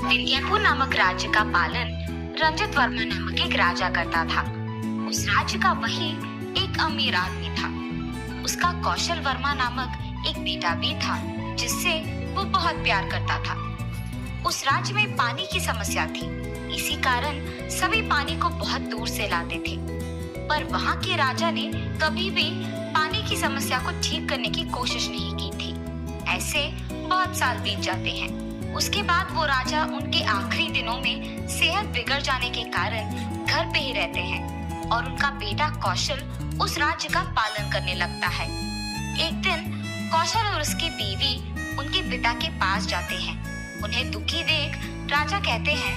विंध्यपुर नामक राज्य का पालन रंजित वर्मा नामक एक राजा करता था। उस राज्य का वही एक अमीर आदमी था। उसका कौशल वर्मा नामक एक बेटा भी था जिससे वो बहुत प्यार करता था। उस राज्य में पानी की समस्या थी, इसी कारण सभी पानी को बहुत दूर से लाते थे। पर वहाँ के राजा ने कभी भी पानी की समस्या को ठीक करने की कोशिश नहीं की थी। ऐसे बहुत साल बीत जाते हैं। उसके बाद वो राजा उनके आखिरी दिनों में सेहत बिगड़ जाने के कारण घर पे ही रहते हैं और उनका बेटा कौशल उस राज्य का पालन करने लगता है। एक दिन कौशल और उसकी बीवी उनके पिता के पास जाते हैं। उन्हें दुखी देख राजा कहते हैं,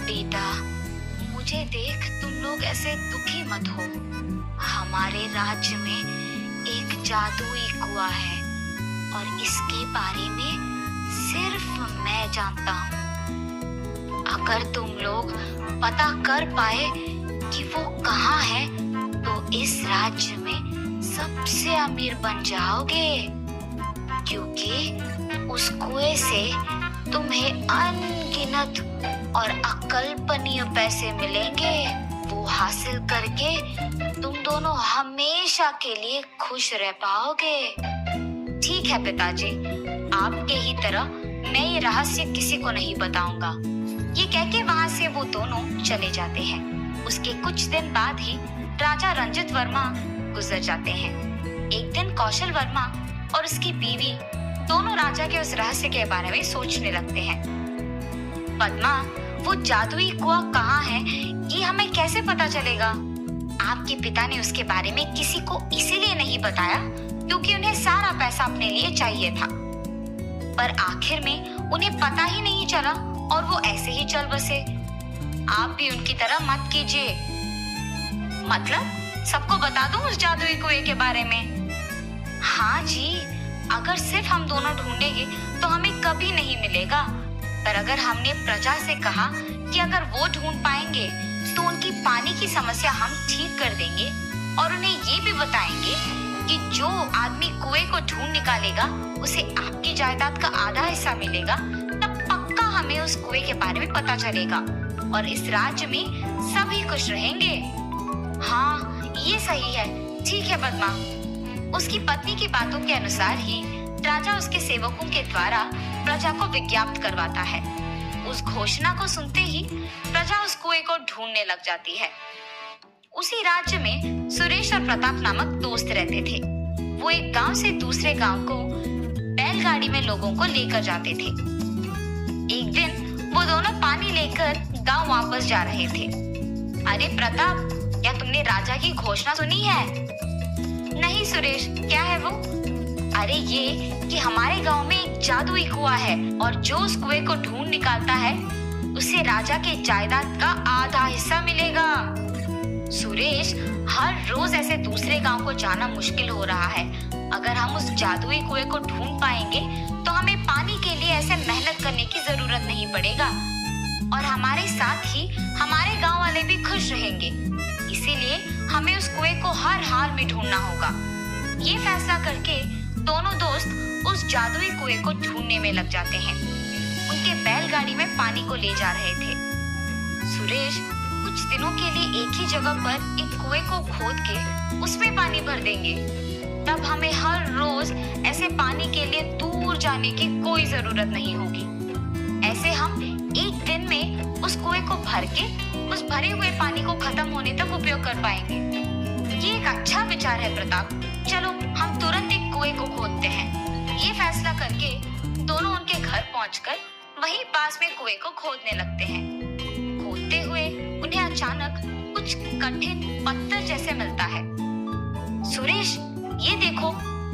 बेटा, मुझे देख तुम लोग ऐसे दुखी मत हो। हमारे राज्य में एक जादुई कुआं है और इसके बारे में सिर्फ मैं जानता हूँ। अगर तुम लोग पता कर पाए कि वो कहाँ है तो इस राज्य में सबसे अमीर बन जाओगे, क्योंकि उस कुएं से तुम्हें अनगिनत और अकल्पनीय पैसे मिलेंगे। वो हासिल करके तुम दोनों हमेशा के लिए खुश रह पाओगे। ठीक है पिताजी, आपके ही तरह मैं ये रहस्य किसी को नहीं बताऊंगा। ये कह के वहाँ से वो दोनों चले जाते हैं। उसके कुछ दिन बाद ही राजा रंजित वर्मा गुजर जाते हैं। एक दिन कौशल वर्मा और उसकी बीवी दोनों राजा के उस रहस्य के बारे में सोचने लगते हैं। पद्मा, वो जादुई कुआं कहाँ है ये हमें कैसे पता चलेगा? आपके पिता ने उसके बारे में किसी को इसीलिए नहीं बताया क्योंकि उन्हें सारा पैसा अपने लिए चाहिए था। पर आखिर में उन्हें पता ही नहीं चला और वो ऐसे ही चल बसे। आप भी उनकी तरह मत कीजिए। मतलब सबको बता दूं उस जादुई कुएं के बारे में? हाँ जी, अगर सिर्फ हम दोनों ढूंढेंगे तो हमें कभी नहीं मिलेगा। पर अगर हमने प्रजा से कहा कि अगर वो ढूंढ पाएंगे तो उनकी पानी की समस्या हम ठीक कर देंगे और उन्हें ये भी बताएंगे कि जो आदमी कुएं को ढूंढ निकालेगा उसे आपकी जायदाद का आधा हिस्सा मिलेगा, तब पक्का हमें उस कुएं के बारे में पता चलेगा और इस राज्य में सभी खुश रहेंगे। हाँ, ये सही है। ठीक है पद्मा। उसकी पत्नी की बातों के अनुसार ही राजा उसके सेवकों के द्वारा प्रजा को विज्ञापित करवाता है। उस घोषणा को सुनते ही प्रजा उस कुएं को ढूंढने लग जाती है। उसी राज्य में सुरेश और प्रताप नामक दोस्त रहते थे। वो एक गांव से दूसरे गांव को बैलगाड़ी में लोगों को लेकर जाते थे। एक दिन वो दोनों पानी लेकर गांव वापस जा रहे थे। अरे प्रताप, क्या तुमने राजा की घोषणा सुनी है? नहीं सुरेश, क्या है वो? अरे ये कि हमारे गांव में एक जादुई कुआं है और जो उस कुएं को ढूंढ निकालता है उसे राजा के जायदाद का आधा हिस्सा मिलेगा। सुरेश, हर रोज ऐसे दूसरे गांव को जाना मुश्किल हो रहा है। अगर हम उस जादुई कुएं को ढूंढ पाएंगे तो हमें पानी के लिए ऐसे मेहनत करने की जरूरत नहीं पड़ेगा और हमारे साथ ही हमारे गांव वाले भी खुश रहेंगे। इसीलिए हमें उस कुएं को हर हाल में ढूंढना होगा। ये फैसला करके दोनों दोस्त उस जादुई कुएं को ढूंढने में लग जाते हैं। उनके बैलगाड़ी में पानी को ले जा रहे थे। सुरेश, कुछ दिनों के लिए एक ही जगह पर एक कुएं को खोद के उसमें पानी भर देंगे, तब हमें हर रोज ऐसे पानी के लिए दूर जाने की कोई जरूरत नहीं होगी। ऐसे हम एक दिन में उस कुएं को भर के उस भरे हुए पानी को खत्म होने तक उपयोग कर पाएंगे। ये एक अच्छा विचार है प्रताप। चलो हम तुरंत एक कुएं को खोदते हैं। ये फैसला करके दोनों उनके घर पहुंचकर वहीं पास में कुएं को खोदने लगते हैं। खोदते हुए उन्हें अचानक कुछ कठिन पत्थर जैसे मिलता है। सुरेश, ये देखो,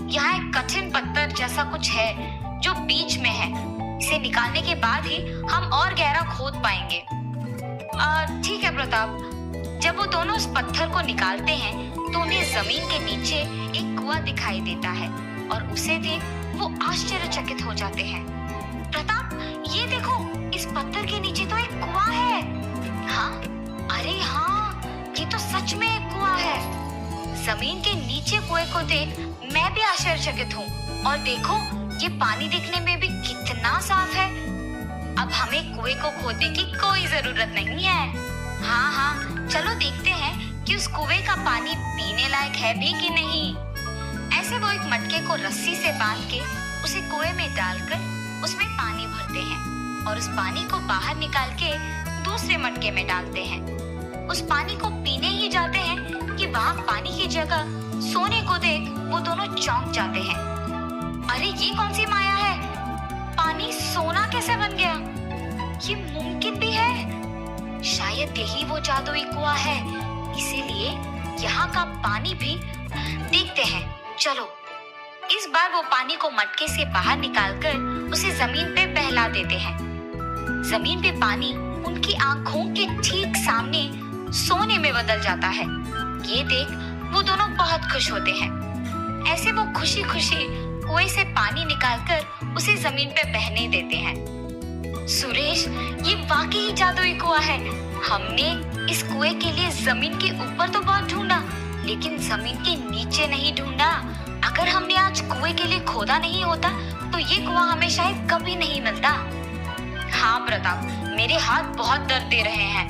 यहाँ एक कठिन पत्थर जैसा कुछ है जो बीच में है। इसे निकालने के बाद ही हम और गहरा खोद पाएंगे। ठीक है प्रताप। जब वो दोनों उस पत्थर को निकालते हैं तो उन्हें जमीन के नीचे एक कुआं दिखाई देता है और उसे देख वो आश्चर्यचकित हो जाते हैं। प्रताप, ये देखो, इस पत्थर के नीचे तो एक कुआं है। हाँ, अरे हाँ, ये तो सच में एक कुआं है। जमीन के नीचे कुएं को देख मैं भी आश्चर्यचकित हूँ। और देखो, ये पानी दिखने में भी कितना साफ है। अब अब हमें कुएं को खोदने की कोई जरूरत नहीं है। हाँ हाँ, चलो देखते हैं कि उस कुएं का पानी पीने लायक है भी कि नहीं। ऐसे वो एक मटके को रस्सी से बांध के उसे कुएं में डालकर उसमें पानी भरते हैं और उस पानी को बाहर निकाल के दूसरे मटके में डालते हैं। उस पानी को पीने ही जाते हैं कि वहाँ पानी की जगह सोने को देख वो दोनों चौंक जाते हैं। अरे ये कौन सी माया है? पानी सोना कैसे बन गया? ये मुमकिन भी है? शायद यही वो जादुई कुआं है, इसीलिए यहाँ का पानी भी देखते हैं। चलो इस बार वो पानी को मटके से बाहर निकालकर उसे जमीन पे बहला देते हैं। जमीन पे पानी उनकी आंखों के ठीक सामने सोने में बदल जाता है। ये देख वो दोनों बहुत खुश होते हैं। ऐसे वो खुशी खुशी कुएं से पानी निकालकर उसे जमीन पे बहने देते हैं। सुरेश, ये वाकई जादुई कुआं है। हमने इस कुएं के लिए जमीन के ऊपर तो बहुत ढूंढा, लेकिन जमीन के नीचे नहीं ढूंढा। अगर हमने आज कुएं के लिए खोदा नहीं होता तो ये कुआं हमें शायद कभी नहीं मिलता। हाँ प्रताप, मेरे हाथ बहुत दर्द दे रहे हैं।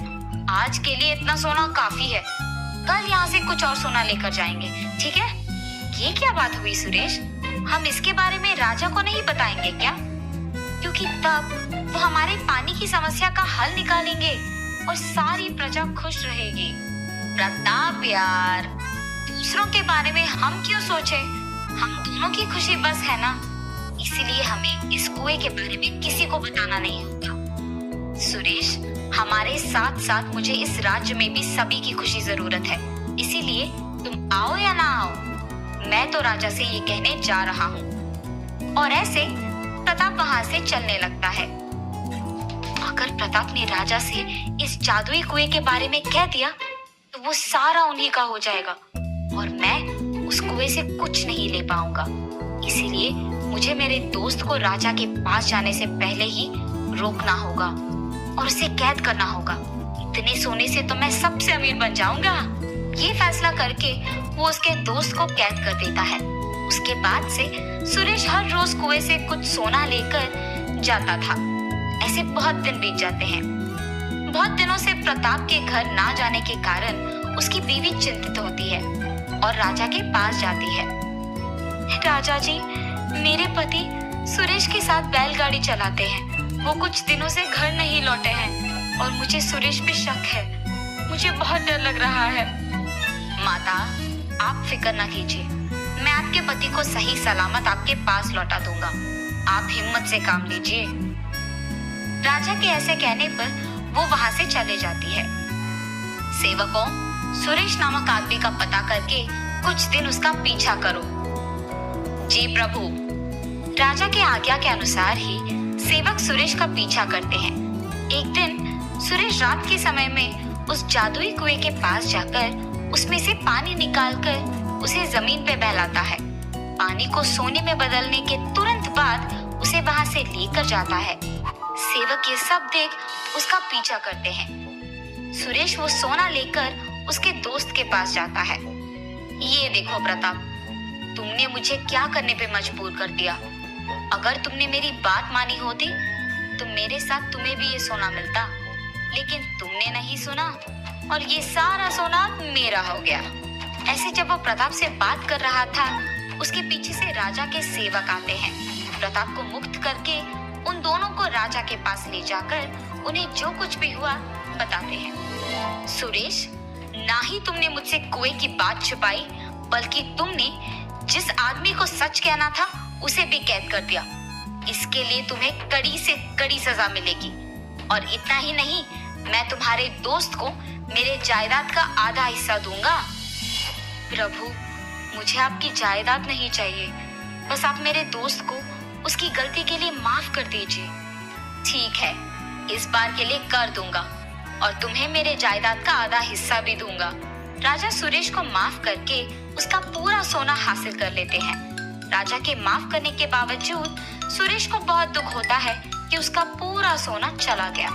आज के लिए इतना सोना काफी है। कल यहाँ से कुछ और सोना लेकर जाएंगे, ठीक है? ये क्या बात हुई सुरेश? हम इसके बारे में राजा को नहीं बताएंगे क्या? क्योंकि तब वो हमारे पानी की समस्या का हल निकालेंगे और सारी प्रजा खुश रहेगी। प्रताप यार, दूसरों के बारे में हम क्यों सोचे? हम दोनों की खुशी बस है ना, इसीलिए हमें इस कुएं के बारे में किसी को बताना नहीं होगा। सुरेश, हमारे साथ साथ मुझे इस राज्य में भी सभी की खुशी जरूरत है, इसीलिए तुम आओ या ना आओ, मैं तो राजा से ये कहने जा रहा हूँ। और ऐसे प्रताप वहां से चलने लगता है। अगर प्रताप ने राजा से इस जादुई कुएं के बारे में कह दिया तो वो सारा उन्हीं का हो जाएगा और मैं उस कुएं से कुछ नहीं ले पाऊंगा। इसीलिए मुझे मेरे दोस्त को राजा के पास जाने से पहले ही रोकना होगा और उसे कैद करना होगा। इतने सोने से तो मैं सबसे अमीर बन जाऊंगा। ये फैसला करके वो उसके दोस्त को कैद कर देता है। उसके बाद से सुरेश हर रोज कुएं से कुछ सोना लेकर जाता था। ऐसे बहुत दिन बीत जाते हैं। बहुत दिनों से प्रताप के घर ना जाने के कारण उसकी बीवी चिंतित होती है और राजा के पास जाती है। राजा जी, मेरे पति सुरेश के साथ बैलगाड़ी चलाते हैं। वो कुछ दिनों से घर नहीं लौटे हैं और मुझे सुरेश पे शक है। मुझे बहुत डर लग रहा है। माता, आप फिक्र ना कीजिए, मैं आपके पति को सही सलामत आपके पास लौटा दूंगा। आप हिम्मत से काम लीजिए। राजा के ऐसे कहने पर वो वहां से चले जाती है। सेवकों, सुरेश नामक आदमी का पता करके कुछ दिन उसका पीछा करो। जी प्रभु। राजा के आज्ञा के अनुसार ही सेवक सुरेश का पीछा करते हैं। एक दिन सुरेश रात के समय में उस जादुई कुएं के पास जाकर उसमें से पानी निकालकर उसे जमीन पे बहलाता है। पानी को सोने में बदलने के तुरंत बाद उसे वहां से लेकर जाता है। सेवक ये सब देख उसका पीछा करते हैं। सुरेश वो सोना लेकर उसके दोस्त के पास जाता है। ये देखो प्रताप, तुमने मुझे क्या करने पे मजबूर कर दिया। अगर तुमने मेरी बात मानी होती तो मेरे साथ तुम्हें भी ये सोना मिलता, लेकिन तुमने नहीं सुना और ये सारा सोना मेरा हो गया। ऐसे जब वो प्रताप से बात कर रहा था, उसके पीछे से राजा के सेवक आते हैं। प्रताप को मुक्त करके उन दोनों को राजा के पास ले जाकर उन्हें जो कुछ भी हुआ बताते हैं। सुरेश, ना ही तुमने मुझसे कुएं की बात छुपाई, बल्कि तुमने जिस आदमी को सच कहना था उसे भी कैद कर दिया। इसके लिए तुम्हें कड़ी से कड़ी सजा मिलेगी। और इतना ही नहीं, मैं तुम्हारे दोस्त को मेरे जायदाद का आधा हिस्सा दूंगा। प्रभु, मुझे आपकी जायदाद नहीं चाहिए, बस आप मेरे दोस्त को उसकी गलती के लिए माफ कर दीजिए। ठीक है, इस बार के लिए कर दूंगा और तुम्हें मेरे जायदाद का आधा हिस्सा भी दूंगा। राजा सुरेश को माफ करके उसका पूरा सोना हासिल कर लेते हैं। राजा के माफ करने के बावजूद सुरेश को बहुत दुख होता है कि उसका पूरा सोना चला गया।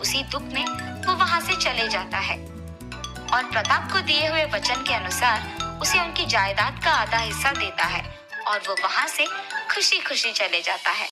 उसी दुख में वो वहां से चले जाता है और प्रताप को दिए हुए वचन के अनुसार उसे उनकी जायदाद का आधा हिस्सा देता है और वो वहां से खुशी खुशी चले जाता है।